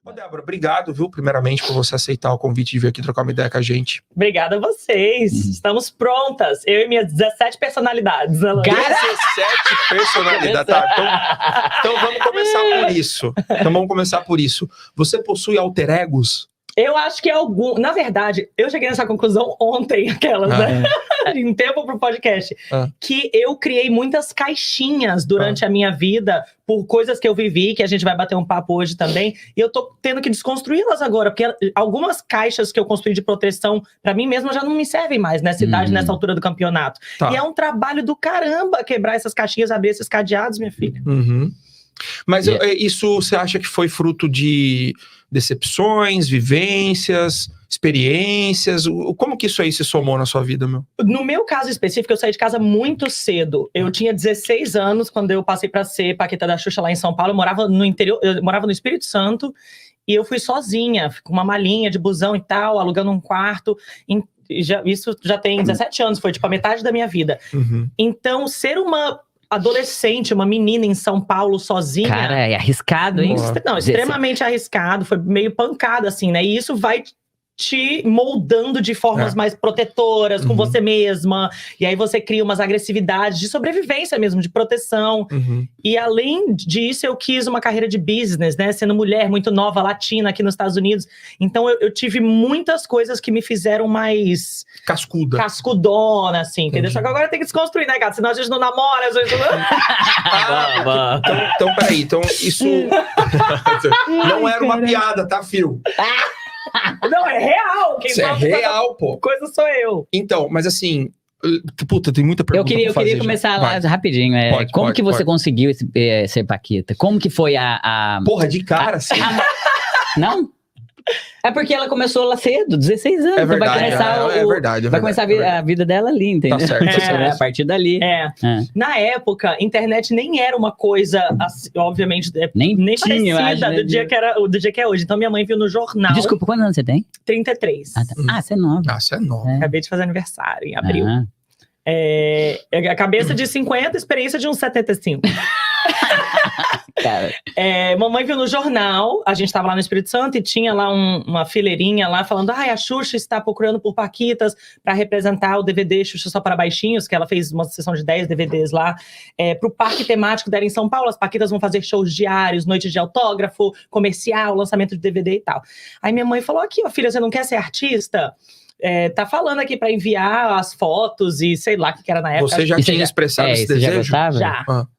Ô, Débora, obrigado, viu, primeiramente, por você aceitar o convite de vir aqui trocar uma ideia com a gente. Obrigada a vocês. Estamos prontas. Eu e minhas 17 personalidades. 17 personalidades. Tá, então vamos começar por isso. Você possui alter egos? Eu acho que algum... Na verdade, eu cheguei nessa conclusão ontem, né? Em tempo pro podcast. Que eu criei muitas caixinhas durante a minha vida, por coisas que eu vivi, que a gente vai bater um papo hoje também. E eu tô tendo que desconstruí-las agora, porque algumas caixas que eu construí de proteção, pra mim mesma, já não me servem mais nessa idade, nessa altura do campeonato. Tá. E é um trabalho do caramba quebrar essas caixinhas, abrir esses cadeados, minha filha. Mas isso você acha que foi fruto de decepções, vivências, experiências? Como que isso aí se somou na sua vida, meu? No meu caso específico, eu saí de casa muito cedo. Eu tinha 16 anos quando eu passei para ser Paquita da Xuxa lá em São Paulo. Eu morava no interior, eu morava no Espírito Santo e eu fui sozinha, com uma malinha de busão e tal, alugando um quarto. Isso já tem 17 anos, foi tipo a metade da minha vida. Então, ser uma adolescente, uma menina em São Paulo sozinha... Cara, é arriscado, hein? Não, extremamente arriscado, foi meio pancada, assim, né? E isso vai te moldando de formas mais protetoras com você mesma, e aí você cria umas agressividades de sobrevivência mesmo, de proteção. E além disso, eu quis uma carreira de business, né? Sendo mulher muito nova, latina aqui nos Estados Unidos. Então eu tive muitas coisas que me fizeram mais... cascudona, assim, entendeu? Só que agora tem que desconstruir, né, gato? Senão a gente não namora, a gente não... Então, peraí. Então, isso não era uma piada, tá, Fio? Não, é real. Isso é real, pô. Coisa sou eu. Então, mas assim... Puta, tem muita pergunta Eu queria começar lá rapidinho. Como que você conseguiu ser Paquita? Como que foi Porra, de cara, assim. Não? É porque ela começou lá cedo, 16 anos. É verdade, então vai começar vai começar a vida dela ali, entendeu? Tá certo. A partir dali. Na época, internet nem era uma coisa, assim, obviamente, nem tinha, parecida do dia que é hoje. Então minha mãe viu no jornal. Desculpa, quantos anos você tem? 33. Você é nova. Você é nova. Acabei de fazer aniversário em abril. A cabeça de 50, experiência de uns 75. Mamãe viu no jornal, a gente tava lá no Espírito Santo e tinha lá uma fileirinha lá falando: a Xuxa está procurando por paquitas para representar o DVD Xuxa Só para Baixinhos, que ela fez uma sessão de 10 DVDs lá, pro parque temático dela em São Paulo. As paquitas vão fazer shows diários, noites de autógrafo, comercial, lançamento de DVD e tal. Aí minha mãe falou: aqui, ó, filha, você não quer ser artista? Tá falando aqui pra enviar as fotos e sei lá o que era na época. Você já tinha expressado esse desejo?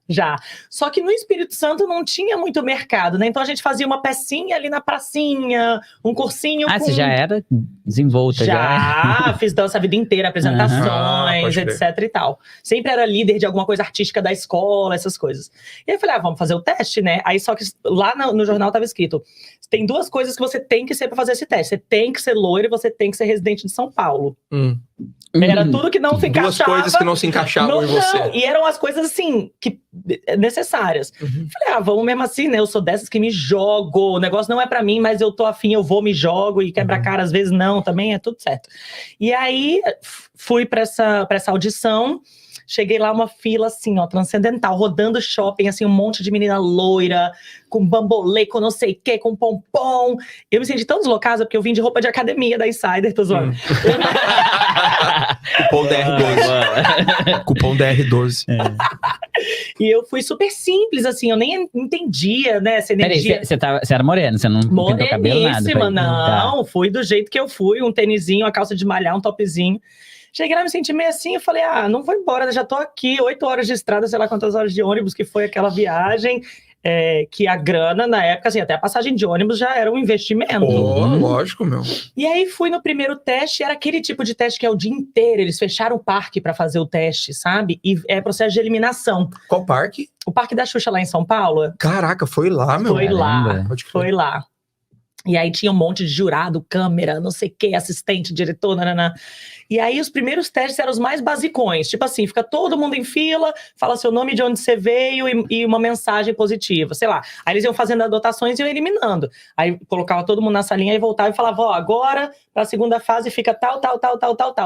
Já. Só que no Espírito Santo não tinha muito mercado, né? Então a gente fazia uma pecinha ali na pracinha, um cursinho. Você já era desenvolta? Já. Fiz dança a vida inteira, apresentações, etc e tal. Sempre era líder de alguma coisa artística da escola, essas coisas. E aí eu falei, vamos fazer o teste, né? Aí só que lá no jornal tava escrito: tem duas coisas que você tem que ser pra fazer esse teste. Você tem que ser loira e você tem que ser residente de São Paulo. Era tudo que não se encaixava. Duas coisas que não se encaixavam em você. Não. E eram as coisas, assim, necessárias. Falei, vamos mesmo assim, né? Eu sou dessas que me jogo. O negócio não é pra mim, mas eu tô afim, eu vou, me jogo. E quebra a cara, às vezes não, também é tudo certo. E aí, fui pra essa audição. Cheguei lá, uma fila assim, ó, transcendental, rodando shopping, assim, um monte de menina loira, com bambolê, com não sei o quê, com pompom. Eu me senti tão deslocada, porque eu vim de roupa de academia da Insider, tô zoando. Cupom DR12. Cupom DR12. E eu fui super simples, assim, eu nem entendia, né, essa energia. Peraí, você era morena, você não pintou cabelo, nada? Não, fui do jeito que eu fui, um tênisinho, uma calça de malhar, um topzinho. Cheguei lá, me senti meio assim, eu falei, não vou embora, já tô aqui, 8 horas de estrada, sei lá quantas horas de ônibus que foi aquela viagem, que a grana, na época, assim, até a passagem de ônibus já era um investimento. Lógico, meu. E aí fui no primeiro teste, era aquele tipo de teste que é o dia inteiro, eles fecharam o parque pra fazer o teste, sabe? E é processo de eliminação. Qual parque? O Parque da Xuxa lá em São Paulo. Caraca, foi lá, meu. Foi lá. E aí tinha um monte de jurado, câmera, não sei o que, assistente, diretor, nananã. E aí os primeiros testes eram os mais basicões. Tipo assim, fica todo mundo em fila, fala seu nome, de onde você veio e uma mensagem positiva, sei lá. Aí eles iam fazendo anotações e iam eliminando. Aí colocava todo mundo na salinha e voltava e falava, ó, agora pra segunda fase fica tal.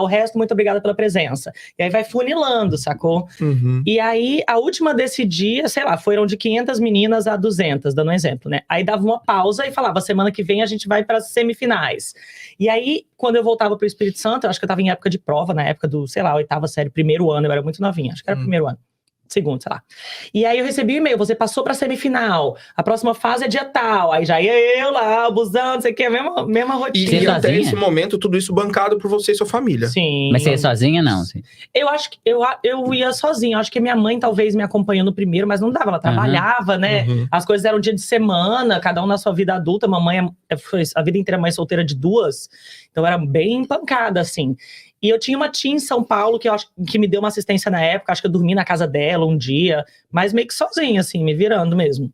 O resto, muito obrigada pela presença. E aí vai funilando, sacou? Uhum. E aí, a última desse dia, sei lá, foram de 500 meninas a 200, dando um exemplo, né? Aí dava uma pausa e falava, semana que vem a gente vai para as semifinais. E aí, quando eu voltava pro Espírito Santo, eu acho que eu tava em época de prova, na época do, sei lá, 8ª série, primeiro ano, eu era muito novinha, acho que era primeiro ano. Segundo, sei lá. E aí eu recebi um e-mail, você passou pra semifinal, a próxima fase é dia tal. Aí já ia eu lá, abusando, não sei o que, a mesma rotina. E até esse momento, tudo isso bancado por você e sua família. Sim. Mas você ia sozinha, não? Eu acho que eu ia sozinha. Acho que minha mãe talvez me acompanhou no primeiro, mas não dava. Ela trabalhava, né? As coisas eram dia de semana, cada um na sua vida adulta. Mamãe foi a vida inteira mãe solteira de 2. Então era bem pancada, assim. E eu tinha uma tia em São Paulo que eu acho que me deu uma assistência na época. Acho que eu dormi na casa dela um dia, mas meio que sozinha, assim, me virando mesmo.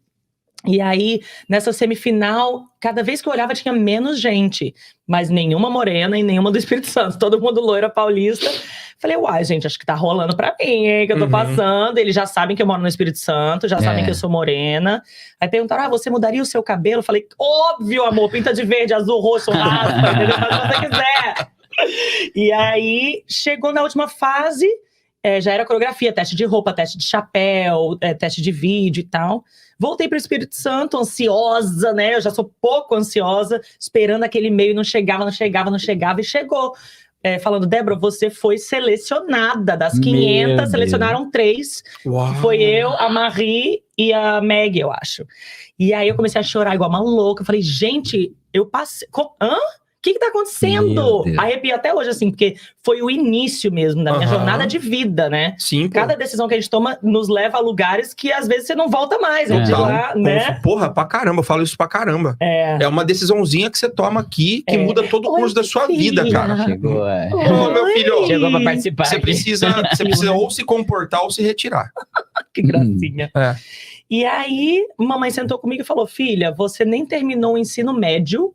E aí, nessa semifinal, cada vez que eu olhava tinha menos gente, mas nenhuma morena e nenhuma do Espírito Santo, todo mundo loira paulista. Falei, uai, gente, acho que tá rolando pra mim, hein, que eu tô passando. Eles já sabem que eu moro no Espírito Santo, já sabem que eu sou morena. Aí perguntaram, você mudaria o seu cabelo? Eu falei, óbvio, amor, pinta de verde, azul, roxo, raspa, entendeu? Faz o que você quiser. E aí, chegou na última fase, já era coreografia, teste de roupa, teste de chapéu, teste de vídeo e tal. Voltei para o Espírito Santo, ansiosa, né? Eu já sou pouco ansiosa, esperando aquele e-mail, não chegava, e chegou. Falando, Débora, você foi selecionada. Das 500, selecionaram 3. Uau. Foi eu, a Marie e a Meg, eu acho. E aí eu comecei a chorar igual uma louca. Eu falei, gente, eu passei... Hã? O que tá acontecendo? Arrepio até hoje, assim, porque foi o início mesmo da minha jornada de vida, né? Sim, pô. Cada decisão que a gente toma nos leva a lugares que às vezes você não volta mais. De lá, né? Porra, pra caramba, eu falo isso pra caramba. É uma decisãozinha que você toma aqui que muda todo o curso da sua vida, cara. Chegou, Ô, meu filho, chegou pra participar. Você precisa ou se comportar ou se retirar. Que gracinha. E aí, mamãe sentou comigo e falou, filha, você nem terminou o ensino médio,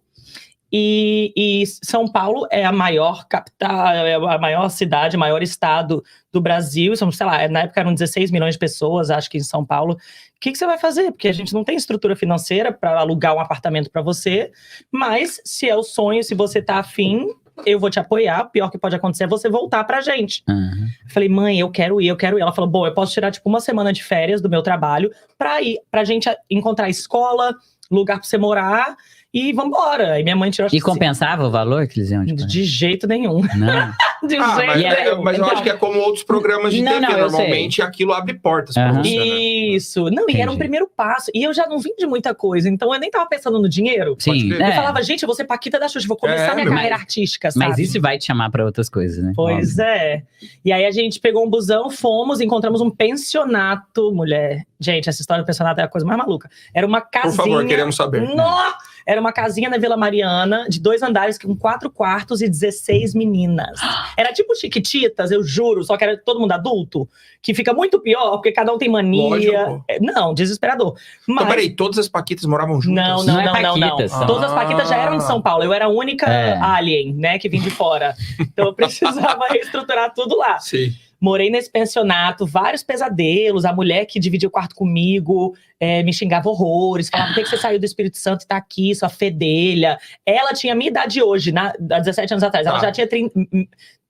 e São Paulo é a maior capital, é a maior cidade, o maior estado do Brasil. São, sei lá, na época eram 16 milhões de pessoas, acho que em São Paulo. O que você vai fazer? Porque a gente não tem estrutura financeira para alugar um apartamento para você, mas se é o sonho, se você tá afim, eu vou te apoiar. O pior que pode acontecer é você voltar pra gente. Eu falei, mãe, eu quero ir. Ela falou, bom, eu posso tirar tipo uma semana de férias do meu trabalho pra gente encontrar escola, lugar pra você morar e vambora. E minha mãe tirou... E compensava o valor que eles iam? De jeito nenhum. Não. De jeito nenhum. Mas eu acho que é como outros programas de TV. Normalmente aquilo abre portas pra você, né? Isso. Não, e era um primeiro passo. E eu já não vim de muita coisa. Então eu nem tava pensando no dinheiro. Sim. Eu falava, gente, eu vou ser Paquita da Xuxa. Vou começar minha carreira artística, sabe? Mas isso vai te chamar pra outras coisas, né? Pois é. E aí a gente pegou um busão, fomos, encontramos um pensionato, mulher. Gente, essa história do pensionato é a coisa mais maluca. Era uma casinha... Por favor, queremos saber. Era uma casinha na Vila Mariana, de 2 andares, com 4 quartos e 16 meninas. Era tipo Chiquititas, eu juro, só que era todo mundo adulto, que fica muito pior, porque cada um tem mania. Lógico. Não, desesperador. Mas... Então, peraí, todas as Paquitas moravam juntas? Não. Todas as Paquitas já eram de São Paulo. Eu era a única alien, né, que vim de fora. Então eu precisava reestruturar tudo lá. Sim. Morei nesse pensionato, vários pesadelos. A mulher que dividia o quarto comigo me xingava horrores. Falava, por que você saiu do Espírito Santo e tá aqui, sua fedelha? Ela tinha a minha idade hoje, há 17 anos atrás. Ela já tinha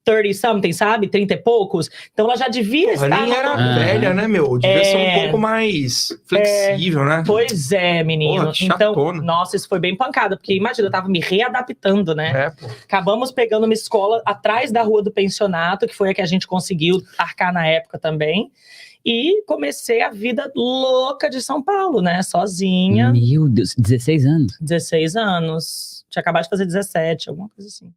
30-something, sabe? 30 e poucos. Então ela já devia estar... nem era velha, né, meu? Devia ser um pouco mais flexível, né? Pois é, menino. Porra, então, nossa, isso foi bem pancada. Porque imagina, eu tava me readaptando, né? Pô. Acabamos pegando uma escola atrás da rua do pensionato, que foi a que a gente conseguiu arcar na época também. E comecei a vida louca de São Paulo, né? Sozinha. Meu Deus, 16 anos? 16 anos. Tinha acabado de fazer 17, alguma coisa assim.